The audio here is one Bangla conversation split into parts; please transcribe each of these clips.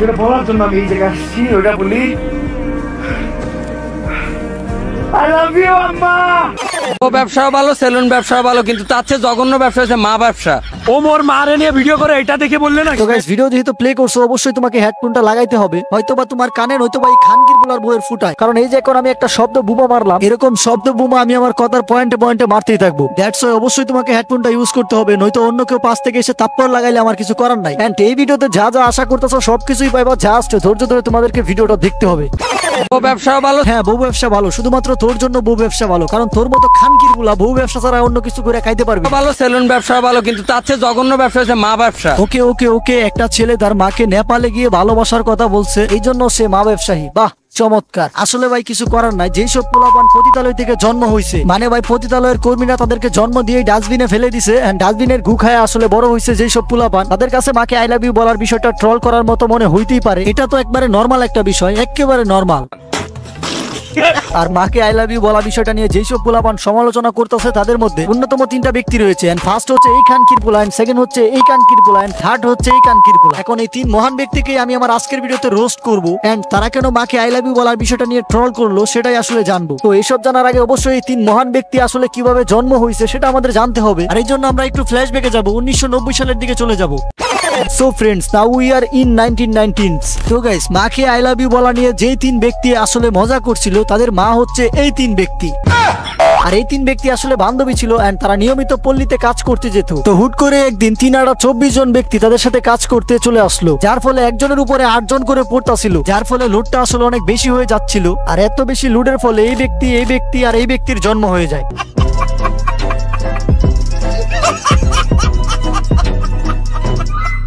যেটা বলার জন্য আমি এই জায়গায় আসছি ওটা বলি। I love you, আম্মা। ও ব্যবসা ভালো, সেলুন ব্যবসা ভালো, কিন্তু তার চেয়ে জঘন্য ব্যবসা হচ্ছে মা ব্যবসা। ওমর মারে নিয়ে ভিডিও করে এটা দেখে বললে না। তো গাইস, ভিডিও যেহেতু প্লে করছো অবশ্যই তোমাকে হেডফোনটা লাগাইতে হবে, হয়তোবা তোমার কানে নয়তোবা এই খানকির বুলার বইয়ের ফুটায়। কারণ এই যে এখন আমি একটা শব্দ বুমা মারলাম, এরকম শব্দ বুমা আমি আমার কথার পয়েন্টে পয়েন্টে মারতেই থাকবো। দ্যাটস ওয়াই অবশ্যই তোমাকে হেডফোনটা ইউজ করতে হবে, নয়তো অন্য কেউ পাশ থেকে এসে তাপ্পর লাগাইলে আমার কিছু করার নাই। এন্ড এই ভিডিওতে যা যা আশা করতেছো সবকিছুই পাইবা, জাস্ট ধৈর্য ধরে তোমাদেরকে ভিডিওটা দেখতে হবে। ও ব্যবসা ভালো, হ্যাঁ বউ ব্যবসা ভালো, শুধুমাত্র তোর জন্য বউ ব্যবসা ভালো, কারণ তোর মতো খানকির বুলা বউ ব্যবসা ছাড়া অন্য কিছু করে খাইতে পারবি। ভালো সেলুন ব্যবসা ভালো, কিন্তু তার চেয়ে জঘন্য ব্যবসা হচ্ছে মা ব্যবসা। ওকে ওকে ওকে, একটা ছেলে তার মাকে নেপালে গিয়ে ভালোবাসার কথা বলছে, এই জন্য সে মা ব্যবসায়ী। বাহ, চমৎকার। আসলে ভাই কিছু করার নাই, যেই সব পোলাপান পতিতালয় থেকে জন্ম হয়েছে, মানে ভাই পতিতালয়ের কর্মীরা তাদেরকে জন্ম দিয়ে ডাস্টবিনে ফেলে দিছে, ডাস্টবিনের গু খায় আসলে বড় হয়েছে যেই সব পোলাপান, তাদের কাছে মাকে আই লাভ ইউ বলার বিষয়টা ট্রল করার মতো মনে হইতেই পারে। এটা তো একবারে নর্মাল একটা বিষয়, একেবারে নর্মাল। আর মাকে আই লাভ ইউ বলা বিষয়টা নিয়ে যেসব পোলাপান সমালোচনা করতেছে তাদের মধ্যে অন্যতম তিনটা ব্যক্তি রয়েছে। ফার্স্ট হচ্ছে এই খানকির পোলা, সেকেন্ড হচ্ছে এই কানকির পোলা, থার্ড হচ্ছে এই কানকির পোলা। এখন এই তিন মহান ব্যক্তিকে আমি আমার আজকের ভিডিওতে রোস্ট করব, এন্ড তারা কেন মাকে আই লাভ ইউ বলার বিষয়টা নিয়ে ট্রল করলো সেটাই আসলে জানবো। তো এইসব জানার আগে অবশ্যই এই তিন মহান ব্যক্তি আসলে কিভাবে জন্ম হয়েছে সেটা আমাদের জানতে হবে। আর এই জন্য আমরা একটু ফ্ল্যাশব্যাকে যাব, 1990 সালের দিকে চলে যাব। So friends, now we are in 1919s. তো গাইস, মাকে আই লাভ ইউ বলা নিয়ে যেই তিন ব্যক্তি আসলে মজা করছিল তাদের মা হচ্ছে এই তিন ব্যক্তি। আর এই তিন ব্যক্তি আসলে বান্ধবী ছিল, এন্ড তারা নিয়মিত পল্লীতে কাজ করতে যেত। তো হুট করে একদিন 3-24 জন ব্যক্তি তাদের সাথে কাজ করতে চলে আসলো, যার ফলে একজনের উপরে 8 জন করে পড়তাছিল, যার ফলে লোডটা আসলে অনেক বেশি হয়ে যাচ্ছিল। আর এত বেশি লোডের ফলে এই ব্যক্তি আর এই ব্যক্তির জন্ম হয়ে যায়।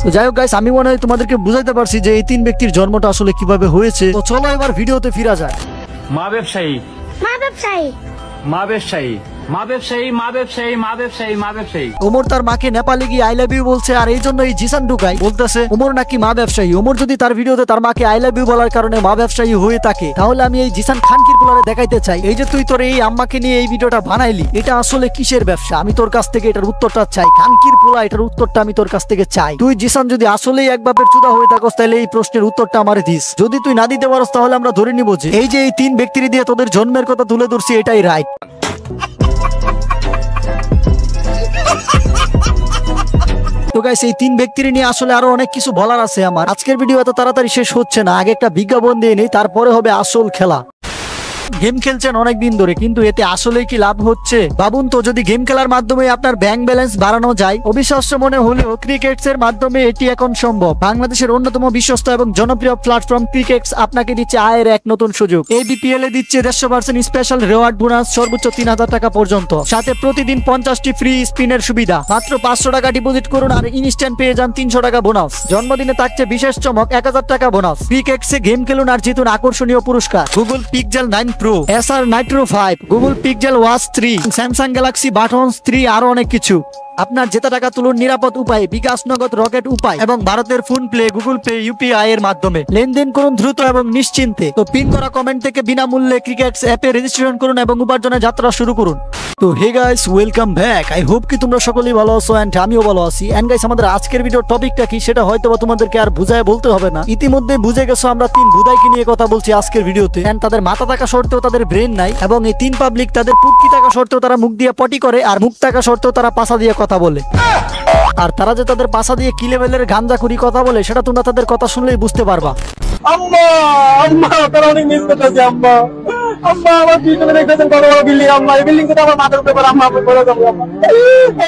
তো যাই হোক গাইস, আমি মনে হয় তোমাদেরকে বুঝাইতে পারছি যে এই তিন ব্যক্তির জন্মটা আসলে কিভাবে হয়েছে। তো চলো এবার ভিডিওতে ফিরা যায়। মা ব্যবসায়ী, মা ব্যবসায়ী, মা ব্যবসায়ী, মা ব্যবসায়ী, মা ব্যবসায়ী, মা ব্যবসায়ী, মা ব্যবসায়ী। ওমর তার মাকে নেপালে গিয়ে আই লাভ ইউ বলছে, আর এই জন্য এই জিসান ঢুকাই বলতেছে ওমর নাকি মা ব্যবসায়ী। ওমর যদি তার ভিডিওতে তার মাকে আই লাভ ইউ বলার কারণে মা ব্যবসায়ী হয়ে থাকে, তাহলে আমি এই জিসান খানকির পোলারে দেখাইতে চাই, এই যে তুই তোর এই আম্মাকে নিয়ে এই ভিডিওটা বানাইলি, এটা আসলে কিসের ব্যবসা? আমি তোর কাছ থেকে এটার উত্তরটা চাই। খানকির পোলা, এটার উত্তরটা আমি তোর কাছ থেকে চাই। তুই জিসান যদি আসলেই এক বাপের চুদা হয়ে থাকস, তাহলে এই প্রশ্নের উত্তরটা আমারে দিস। যদি তুই না দিতে পারস, তাহলে আমরা ধরে নিব যে এই যে এই তিন ব্যক্তির দিয়ে তোদের জন্মের কথা তুলে ধরছি, এটাই রাইট। তো গাইস, এই তিন ব্যক্তির নিয়ে আসলে আরো অনেক কিছু বলার আছে আমার। আজকের ভিডিও এত তাড়াতাড়ি শেষ হচ্ছে না, আগে একটা বিজ্ঞাপন দিয়ে নেই, তারপরে হবে আসল খেলা। গেম খেলছেন অনেকদিন ধরে, কিন্তু এতে আসলে কি লাভ হচ্ছে? ভাবুন তো, যদি গেম খেলার মাধ্যমে আপনার ব্যাংক ব্যালেন্স বাড়ানো যায়, অবিশ্বাস্য মনে হলেও ক্রিকেটস এর মাধ্যমে এটি এখন সম্ভব। বাংলাদেশের অন্যতম বিশ্বস্ত এবং জনপ্রিয় প্ল্যাটফর্ম ক্রিকেটস আপনাকে দিচ্ছে আয়ের এক নতুন সুযোগ। ABPL এ দিচ্ছে 150% স্পেশাল রিওয়ার্ড বোনাস, সর্বোচ্চ 3000 টাকা পর্যন্ত, সাথে প্রতিদিন 50টি ফ্রি স্পিনের সুবিধা। মাত্র 500 টাকা ডিপোজিট করুন আর ইনস্ট্যান্ট পেয়ে যান 300 টাকা বোনাস। জন্মদিনে থাকছে বিশেষ চমক, 1000 টাকা বোনাস। ক্রিকেটসে গেম খেলুন আর জিতুন আকর্ষণীয় পুরস্কার: Google pixel 9 Pro, Acer Nitro 5, Google pixel watch 3, Samsung Galaxy buttons 3, আরো অনেক কিছু। আপনার জেতা টাকা তুলুন নিরাপদ উপায়ে, বিকাশ নগদ, রকেট উপায় এবং ভারতের phone play, Google pay, UPI এর মাধ্যমে। লেনদেন করুন দ্রুত এবং নিশ্চিন্তে। তো পিন করা কমেন্ট থেকে বিনামূল্যে ক্রিকেটস অ্যাপে রেজিস্ট্রেশন করুন এবং উপার্জনের যাত্রা শুরু করুন। তো hey guys, welcome back. I hope কি তোমরা সকলেই ভালো আছো, এন্ড আমিও ভালো আছি। এন্ড গাইস, আমাদের আজকের ভিডিওর টপিকটা কি সেটা হয়তো তোমাদেরকে আর বুঝায় বলতে হবে না, ইতিমধ্যে বুঝে গেছো। আমরা তিন বুদাইকে নিয়ে কথা বলছি আজকের ভিডিওতে। এন্ড তাদের মাথা থাকা সত্ত্বেও তাদের ব্রেন নাই, এবং এই তিন পাবলিক তাদের পুটকি থাকা সত্ত্বেও তারা মুখ দিয়ে পটি করে, আর মুখ থাকা সত্ত্বেও তারা পাছা দিয়ে কথা বলে। আর তারা যে তাদের পাছা দিয়ে কি লেভেলের গাঞ্জাখুরি কথা বলে সেটা তোমরা তাদের কথা শুনলেই বুঝতে পারবা। আম্মা, আম্মা, তারা অনেক মিস করতেছে। আম্মা, আম্মা, আমার পিছনে দেখতেছেন কত বড় বিল্ডিং। আম্মা, এই বিল্ডিং থেকে আমার মাথার উপরে আম্মা পড়ে যাবো।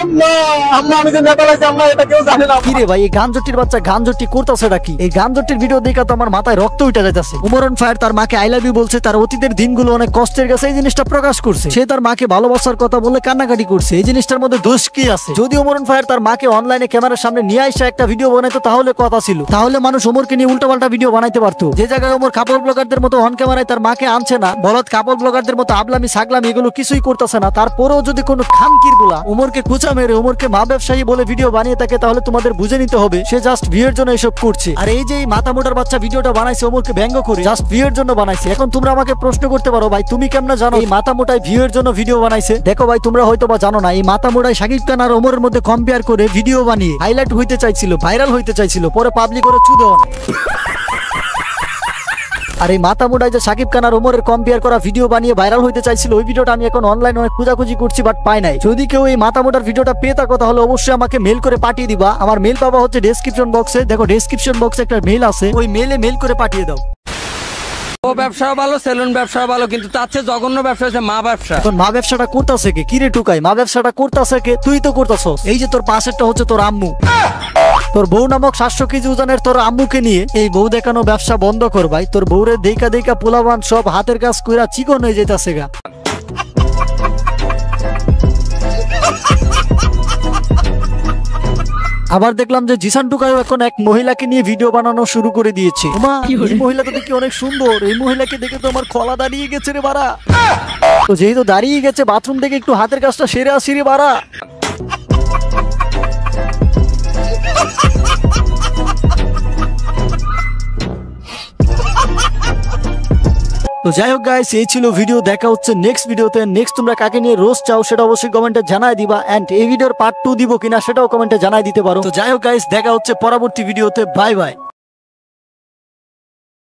আম্মা, আম্মা, আমি যে নেতা লাগছি, আম্মা, এটা কেউ জানে না। কিরে ভাই, এই গাঞ্জটির বাচ্চা গাঞ্জটি করতেছেটা কি? এই গাঞ্জটির ভিডিও দেখে তো আমার মাথায় রক্ত উঠে যাইতেছে। ওমর অন ফায়ার তার মাকে আই লাভ ইউ বলছে, তার অতীতের দিনগুলো অনেক কষ্টের গেছে, এই জিনিসটা প্রকাশ করছে। সে তার মাকে ভালোবাসার কথা বলে কান্নাকাটি করছে, এই জিনিসটার মধ্যে দোষ কি আছে? যদি ওমর অন ফায়ার তার মাকে অনলাইনে ক্যামেরার সামনে নিয়ে আসা একটা ভিডিও বানাইতো তাহলে কথা ছিল, তাহলে মানুষ ওমরকে নিয়ে উল্টাপাল্টা ভিডিও বানাইতে পারতো। যে জায়গায় ওমর কাপড় ব্লগারদের মতো অন ক্যামেরায় তার মাকে আনছে না, বলদ কাপড় ব্লগারদের মতো আবলামি সাগলামি এগুলো কিছুই করতেছে না, তারপরেও যদি কোনো খানকির বলা ওমরকে কুচা মেরে ওমরকে মা ব্যবসায়ী বলে ভিডিও বানিয়ে থাকে, তাহলে তোমাদের বুঝে নিতে হবে সে জাস্ট ভিউয়ের জন্য এসব করছে। আর এই যে এই মাথা মোটার বাচ্চা ভিডিওটা বানাইছে ওমরকে ব্যঙ্গ করে, জাস্ট ভিউয়ের জন্য বানাইছে। এখন তোমরা আমাকে প্রশ্ন করতে পারো, ভাই তুমি কেমন জানো এই মাথা মোটায় ভিউয়ের জন্য ভিডিও বানাইছে? দেখো ভাই, তোমরা হয়তো বা জানো না, এই মাথা মোটায় শাকিব খান আর ওমরের মধ্যে কম্পেয়ার করে ভিডিও বানিয়ে হাইলাইট হইতে চাইছিল, ভাইরাল হইতে চাইছিল, পরে পাবলিক করে চুদে আর এই মাথা মোটায় যে সাকিব খান আর ওমরের কম্পেয়ার করা ভিডিও বানিয়ে ভাইরাল হইতে চাইছিল, ওই ভিডিওটা আমি এখন অনলাইনে অনেক খোঁজাখুঁজি করছি বাট পাই নাই। যদি কেউ এই মাথা মোটার ভিডিওটা পেয়ে থাকো তাহলে অবশ্যই আমাকে মেল করে পাঠিয়ে দিবা। আমার মেল পাবা হচ্ছে ডেসক্রিপশন বক্সে, দেখো ডেসক্রিপশন বক্সে একটা মেল আছে, ওই মেলে মেল করে পাঠিয়ে দাও। ও ব্যবসাও ভালো, সেলুন ব্যবসাও ভালো, কিন্তু তার চেয়ে জঘন্য ব্যবসা হচ্ছে মা ব্যবসা। এখন মা ব্যবসাটা করতেছে কে? কিরে টুকাই, মা ব্যবসাটা করতেছে কে? তুই তো করতেছস। এই যে তোর পাশেরটা হচ্ছে তোর আম্মু, তোর বউ নামক 700 কেজি ওজনের তোর আম্মুকে নিয়ে এই বউ দেখানো ব্যবসা বন্ধ কর ভাই। তোর বউরে দেখা দেখা পোলাবান সব হাতের কাজ কইরা চিকন হয়ে যেতেছে গা। আবার দেখলাম যে জিসান টুকাইও এখন এক মহিলাকে নিয়ে ভিডিও বানানো শুরু করে দিয়েছে। ওমা, এই মহিলা তো দেখি অনেক সুন্দর, এই মহিলাকে দেখে তো আমার খলা দাঁড়িয়ে গেছে রে বাড়া। তো যেহেতু দাঁড়িয়ে গেছে, বাথরুম থেকে একটু হাতের কাজটা সেরে আসি রে বাড়া। তো যাই হোক গাইস, এই ছিল ভিডিও। দেখা হচ্ছে নেক্সট ভিডিওতে। নেক্সট তোমরা কাকে নিয়ে রোস্ট চাও সেটা অবশ্যই কমেন্টে জানাই দিবা, এন্ড এই ভিডিওর পার্ট 2 দিব কিনা সেটাও কমেন্টে জানাই দিতে পারো। তো যাই হোক গাইস, দেখা হচ্ছে পরবর্তী ভিডিওতে। Bye bye.